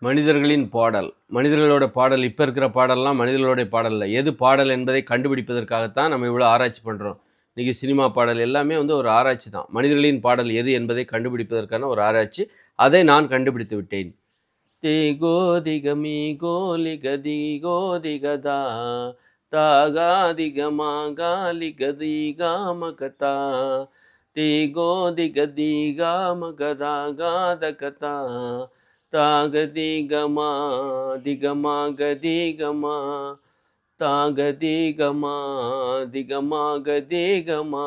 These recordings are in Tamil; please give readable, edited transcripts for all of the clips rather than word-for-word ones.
மனிதர்களின் பாடல். மனிதர்களோட பாடல் இப்ப இருக்கிற பாடல்லாம் மனிதர்களுடைய பாடல் இல்ல. எது பாடல் என்பதை கண்டுபிடிப்பதற்காகத்தான் நம்ம இவ்வளோ ஆராய்ச்சி பண்றோம். இன்னைக்கு சினிமா பாடல் எல்லாமே ஒரு ஆராய்ச்சி தான். மனிதர்களின் பாடல் எது என்பதை கண்டுபிடிப்பதற்கான ஒரு ஆராய்ச்சி. அதை நான் கண்டுபிடித்து விட்டேன். "தேகோ திகமி கோலிக தீகோ திகதா தாகா திகமாகா லிகதீகா மகதா தேகோ திக தீகா மகதா காதகதா தாகதிகமா திகமா கதிகமா தாகதிகமா திகமா கதிகமா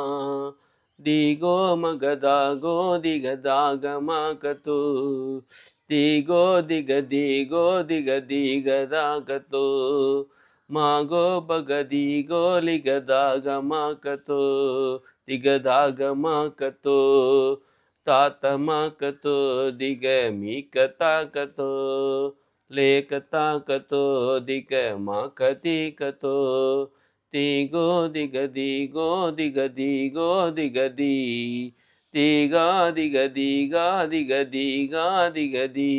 திகோ மகதாகோ திகதாகமா கத்து திகோ திகதிகோ திகதிகதாகத்து மாகோ பகதிகோ லிகதாகமா கத்து திகதாகமா கத்து தாத்தமகதோ திக மீகதாகதோ லேகதாகதோ திக மாகதிகதோ திகோ திகதிகோ திகதிகோ திகதி திகா திகதிகா திகதிகா திகதி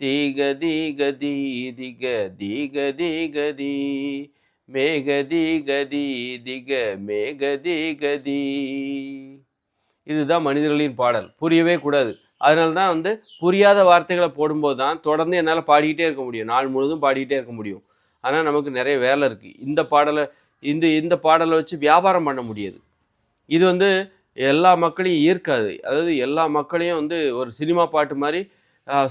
திகதிகதி திக திகதிகதி மேகதிகதி திக மேகதிகதி. இதுதான் மனிதர்களின் பாடல். புரியவே கூடாது. அதனால தான் புரியாத வார்த்தைகளை போடும்போது தான் தொடர்ந்து என்னால் பாடிக்கிட்டே இருக்க முடியும். நாள் முழுதும் பாடிக்கிட்டே இருக்க முடியும். ஆனால் நமக்கு நிறைய வேலை இருக்குது. இந்த பாடலை வச்சு வியாபாரம் பண்ண முடியாது. இது எல்லா மக்களையும் ஈர்க்காது. அதாவது எல்லா மக்களையும் ஒரு சினிமா பாட்டு மாதிரி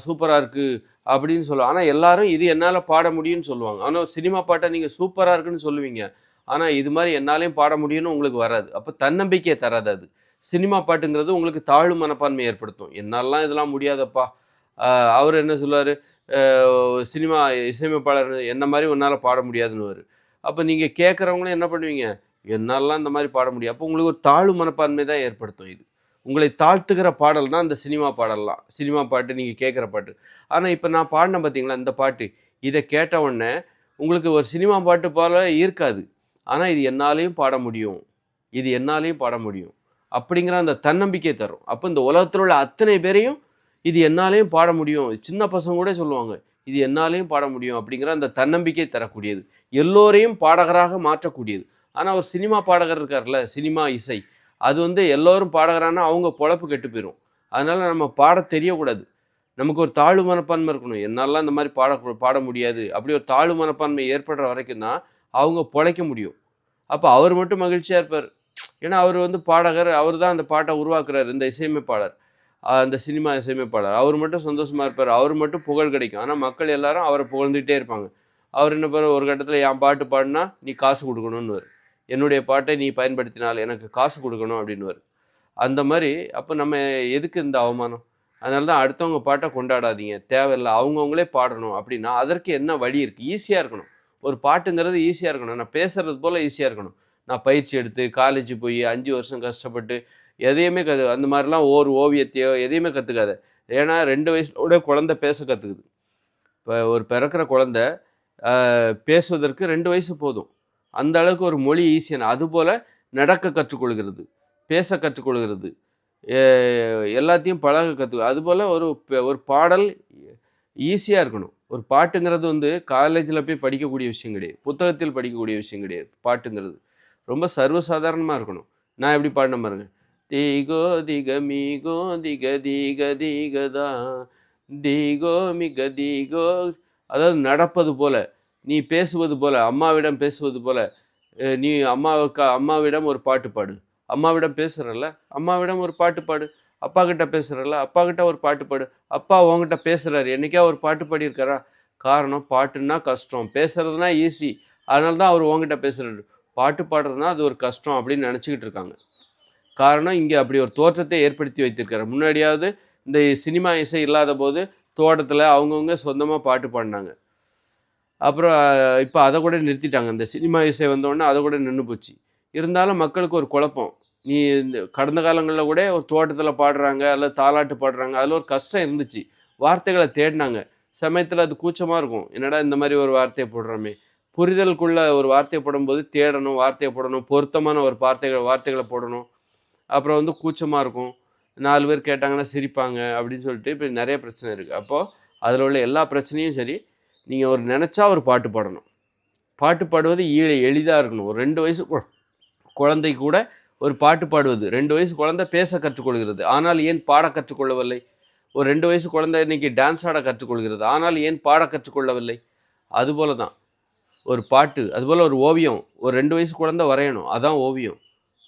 சூப்பராக இருக்குது அப்படின்னு சொல்லுவாங்க. ஆனால் எல்லாரும் இது என்னால் பாட முடியும்னு சொல்லுவாங்க. ஆனால் சினிமா பாட்டை நீங்கள் சூப்பராக இருக்குன்னு சொல்லுவீங்க. ஆனால் இது மாதிரி என்னாலையும் பாட முடியும்னு உங்களுக்கு வராது. அப்போ தன்னம்பிக்கையை தராது அது. சினிமா பாட்டுங்கிறது உங்களுக்கு தாழ்வு மனப்பான்மை ஏற்படுத்தும். என்னாலாம் இதெல்லாம் முடியாதப்பா. அவர் என்ன சொல்லுவார், சினிமா இசையமைப்பாளர் என்ன மாதிரி உன்னால் பாட முடியாதுன்னுவார். அப்போ நீங்கள் கேட்குறவங்களும் என்ன பண்ணுவீங்க, என்னாலாம் இந்த மாதிரி பாட முடியும். அப்போ உங்களுக்கு ஒரு தாழ்வு மனப்பான்மை தான் ஏற்படுத்தும். இது உங்களை தாழ்த்துக்கிற பாடல் தான் இந்த சினிமா பாடல்லாம். சினிமா பாட்டு நீங்கள் கேட்குற பாட்டு. ஆனால் இப்போ நான் பாடினேன் பார்த்தீங்களா இந்த பாட்டு, இதை கேட்ட உடனே உங்களுக்கு ஒரு சினிமா பாட்டு போல ஈர்க்காது. ஆனால் இது என்னாலையும் பாட முடியும், இது என்னாலையும் பாட முடியும் அப்படிங்கிற அந்த தன்னம்பிக்கை தரும். அப்போ இந்த உலகத்தில் உள்ள அத்தனை பேரையும் இது என்னாலையும் பாட முடியும், சின்ன பசங்க கூட சொல்லுவாங்க இது என்னாலையும் பாட முடியும் அப்படிங்கிற அந்த தன்னம்பிக்கை தரக்கூடியது, எல்லோரையும் பாடகராக மாற்றக்கூடியது. ஆனால் ஒரு சினிமா பாடகர் இருக்கார்ல, சினிமா இசை, அது எல்லோரும் பாடகரானா அவங்க பொழப்பு கெட்டு போயிடும். அதனால நம்ம பாட தெரியக்கூடாது. நமக்கு ஒரு தாழ்வு மனப்பான்மை இருக்கணும். என்னாலாம் இந்த மாதிரி பாட முடியாது அப்படி ஒரு தாழ்வு மனப்பான்மை ஏற்படுற வரைக்கும் தான் அவங்க பொழைக்க முடியும். அப்போ அவர் மட்டும் மகிழ்ச்சியாக இருப்பார். ஏன்னா அவர் பாடகர், அவர் தான் அந்த பாட்டை உருவாக்குறாரு. இந்த இசையமைப்பாளர், அந்த சினிமா இசையமைப்பாளர், அவர் மட்டும் சந்தோஷமாக இருப்பார், அவர் மட்டும் புகழ் கிடைக்கும். ஆனால் மக்கள் எல்லாரும் அவரை புகழ்ந்துகிட்டே இருப்பாங்க. அவர் என்ன பண்ண, ஒரு கட்டத்தில் என் பாட்டு பாடினா நீ காசு கொடுக்கணும்னு, என்னுடைய பாட்டை நீ பயன்படுத்தினால் எனக்கு காசு கொடுக்கணும் அப்படின்னுவார். அந்த மாதிரி அப்போ நம்ம எதுக்கு இந்த அவமானம்? அதனால தான் அடுத்தவங்க பாட்டை கொண்டாடாதீங்க, தேவையில்லை, அவங்கவுங்களே பாடணும். அப்படின்னா அதற்கு என்ன வழி இருக்குது? ஈஸியாக இருக்கணும். ஒரு பாட்டுங்கிறது ஈஸியாக இருக்கணும். நான் பேசுகிறது போல் ஈஸியாக இருக்கணும். நான் பயிற்சி எடுத்து காலேஜ் போய் 5 வருஷம் கஷ்டப்பட்டு எதையுமே அந்த மாதிரிலாம் ஓவியத்தையோ எதையுமே கற்றுக்காத. ஏன்னா 2 வயசோட குழந்தை பேச கற்றுக்குது. இப்போ ஒரு பிறக்கிற குழந்தை பேசுவதற்கு 2 வயசு போதும். அந்த அளவுக்கு ஒரு மொழி ஈஸியான, அதுபோல் நடக்க கற்றுக்கொள்கிறது, பேச கற்றுக்கொள்கிறது, எல்லாத்தையும் பழக அதுபோல் ஒரு பாடல் ஈஸியாக இருக்கணும். ஒரு பாட்டுங்கிறது காலேஜில் போய் படிக்கக்கூடிய விஷயம் கிடையாது, புத்தகத்தில் படிக்கக்கூடிய விஷயம் கிடையாது. பாட்டுங்கிறது ரொம்ப சர்வசாதாரணமாக இருக்கணும். நான் எப்படி பாடின பாருங்க, தீகோ திக மீகோ திக தீக தீகதா தீகோ மிக தீகோ. அதாவது நடப்பது போல, நீ பேசுவது போல, அம்மாவிடம் பேசுவது போல, நீ அம்மாவிடம் ஒரு பாட்டு பாடு. அம்மாவிடம் பேசுகிறல்ல, அம்மாவிடம் ஒரு பாட்டு பாடு. அப்பா கிட்ட பேசுகிறல்ல, அப்பா கிட்ட ஒரு பாட்டு பாடு. அப்பா உங்ககிட்ட பேசுகிறாரு, என்றைக்கா ஒரு பாட்டு பாடியிருக்காரா? காரணம், பாட்டுன்னா கஷ்டம், பேசுறதுனா ஈஸி. அதனால தான் அவர் உங்ககிட்ட பேசுகிறாரு. பாட்டு பாடுறதுனா அது ஒரு கஷ்டம் அப்படின்னு நினச்சிக்கிட்டு இருக்காங்க. காரணம், இங்கே அப்படி ஒரு தோற்றத்தை ஏற்படுத்தி வைத்திருக்காரு. முன்னாடியாவது இந்த சினிமா இசை இல்லாத போது தோட்டத்தில் அவங்கவுங்க சொந்தமாக பாட்டு பாடினாங்க. அப்புறம் இப்போ அதை கூட நிறுத்திட்டாங்க. இந்த சினிமா இசை வந்தோடனே அதை கூட நின்று போச்சு. இருந்தாலும் மக்களுக்கு ஒரு குழப்பம். நீ இந்த கடந்த காலங்களில் கூட ஒரு தோட்டத்தில் பாடுறாங்க, அல்லது தாலாட்டு பாடுறாங்க, அதில் ஒரு கஷ்டம் இருந்துச்சு. வார்த்தைகளை தேடினாங்க. சமயத்தில் அது கூச்சமாக இருக்கும், என்னடா இந்த மாதிரி ஒரு வார்த்தையை போடுறோமே. புரிதலுக்குள்ள ஒரு வார்த்தையை போடும்போது தேடணும், வார்த்தையை போடணும், பொருத்தமான ஒரு வார்த்தைகளை போடணும். அப்புறம் கூச்சமாக இருக்கும், 4 பேர் கேட்டாங்கன்னா சிரிப்பாங்க அப்படின்னு சொல்லிட்டு இப்போ நிறைய பிரச்சனை இருக்குது. அப்போது அதில் உள்ள எல்லா பிரச்சனையும் சரி. நீங்கள் ஒரு நினச்சா ஒரு பாட்டு பாடணும். பாட்டு பாடுவது எளிதாக இருக்கணும். ஒரு 2 வயசு குழந்தை கூட ஒரு பாட்டு பாடுவது, 2 வயசு குழந்தை பேச கற்றுக்கொள்கிறது. ஆனால் ஏன் பாட கற்றுக்கொள்ளவில்லை? ஒரு 2 வயசு குழந்தை இன்னைக்கு டான்ஸ் ஆட கற்றுக்கொள்கிறது. ஆனால் ஏன் பாட கற்றுக்கொள்ளவில்லை? அதுபோல தான் ஒரு பாட்டு, அதுபோல் ஒரு ஓவியம். ஒரு 2 வயசு குழந்தை வரையணும், அதான் ஓவியம்.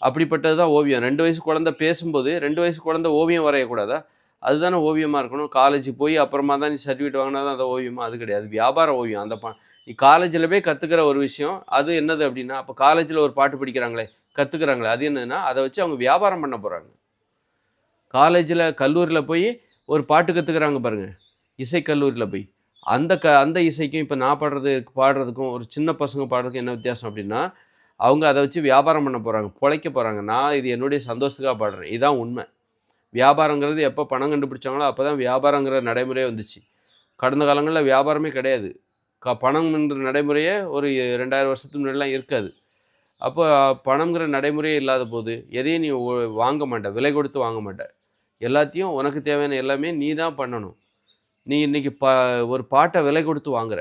அப்படிப்பட்டது தான் ஓவியம். 2 வயசு குழந்தை பேசும்போது 2 வயசு குழந்தை ஓவியம் வரையக்கூடாதா? அதுதானே ஓவியமாக இருக்கணும். காலேஜுக்கு போய் அப்புறமா தான் நீ சர்டிஃபிகேட் வாங்கினா தான் அது ஓவியமா? அது கிடையாது. வியாபார ஓவியம். அந்த நீ காலேஜில் போய் கற்றுக்கிற ஒரு விஷயம் அது என்னது அப்படின்னா, அப்போ காலேஜில் ஒரு பாட்டு படிக்கிறாங்களே, கற்றுக்குறாங்களே, அது என்னன்னா அதை வச்சு அவங்க வியாபாரம் பண்ண போகிறாங்க. காலேஜில் கல்லூரியில் போய் ஒரு பாட்டு கற்றுக்குறாங்க பாருங்கள், இசை கல்லூரியில் போய் அந்த இசைக்கும் இப்போ நான் பாடுறதுக்கும் ஒரு சின்ன பசங்க பாடுறதுக்கும் என்ன வித்தியாசம் அப்படின்னா, அவங்க அதை வச்சு வியாபாரம் பண்ண போகிறாங்க, பிழைக்க போகிறாங்க. நான் இது என்னுடைய சந்தோஷத்துக்காக பாடுறேன், இதுதான் உண்மை. வியாபாரங்கிறது எப்போ பணம் கண்டுபிடிச்சாங்களோ அப்போ தான் வியாபாரங்கிற நடைமுறையே வந்துச்சு. கடந்த காலங்களில் வியாபாரமே கிடையாது. பணம்ன்ற நடைமுறையே ஒரு 2000 வருஷத்துக்கு முன்னாடிலாம் இருக்காது. அப்போ பணம்ங்கிற நடைமுறையே இல்லாத போது எதையும் நீ வாங்க மாட்ட, விலை கொடுத்து வாங்க மாட்ட. எல்லாத்தையும் உனக்கு தேவையான எல்லாமே நீ தான் பண்ணணும். நீ இன்றைக்கி ஒரு பாட்டை விலை கொடுத்து வாங்குற,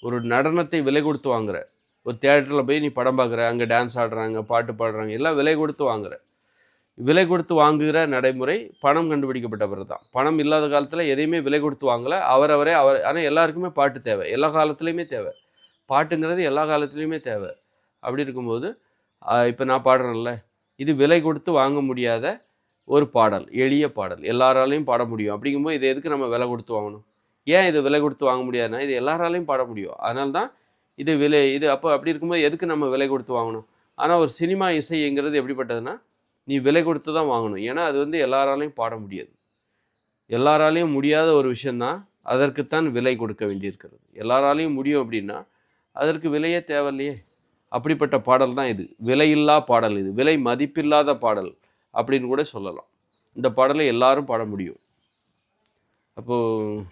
ஒரு நடனத்தை விலை கொடுத்து வாங்குற, ஒரு தியேட்டரில் போய் நீ படம் பார்க்குற, அங்கே டான்ஸ் ஆடுறாங்க, பாட்டு பாடுறாங்க, எல்லாம் விலை கொடுத்து வாங்குற. விலை கொடுத்து வாங்குகிற நடைமுறை பணம் கண்டுபிடிக்கப்பட்ட பிறகு தான். பணம் இல்லாத காலத்தில் எதையுமே விலை கொடுத்து வாங்கலை. ஆனால் எல்லாருக்குமே பாட்டு தேவை, எல்லா காலத்துலேயுமே தேவை. பாட்டுங்கிறது எல்லா காலத்துலேயுமே தேவை. அப்படி இருக்கும்போது இப்போ நான் பாடுறேன்ல, இது விலை கொடுத்து வாங்க முடியாத ஒரு பாடல், எளிய பாடல், எல்லாராலையும் பாட முடியும். அப்படிங்கும்போது இதை எதுக்கு நம்ம விலை கொடுத்து வாங்கணும்? ஏன் இது விலை கொடுத்து வாங்க முடியாதுன்னா, இது எல்லாராலையும் பாட முடியும். அதனால தான் இது அப்போ அப்படி இருக்கும்போது எதுக்கு நம்ம விலை கொடுத்து வாங்கணும்? ஆனால் ஒரு சினிமா இசைங்கிறது எப்படிப்பட்டதுன்னா, நீ விலை கொடுத்து தான் வாங்கணும். ஏன்னா அது எல்லாராலையும் பாட முடியாது. எல்லாராலையும் முடியாத ஒரு விஷயந்தான், அதற்குத்தான் விலை கொடுக்க வேண்டியிருக்கிறது. எல்லாராலையும் முடியும் அப்படின்னா அதற்கு விலையே தேவையில்லையே. அப்படிப்பட்ட பாடல் தான் இது. விலையில்லா பாடல் இது, விலை மதிப்பில்லாத பாடல் அப்படின்னு கூட சொல்லலாம். இந்த பாடலை எல்லாரும் பாட முடியும். அப்போது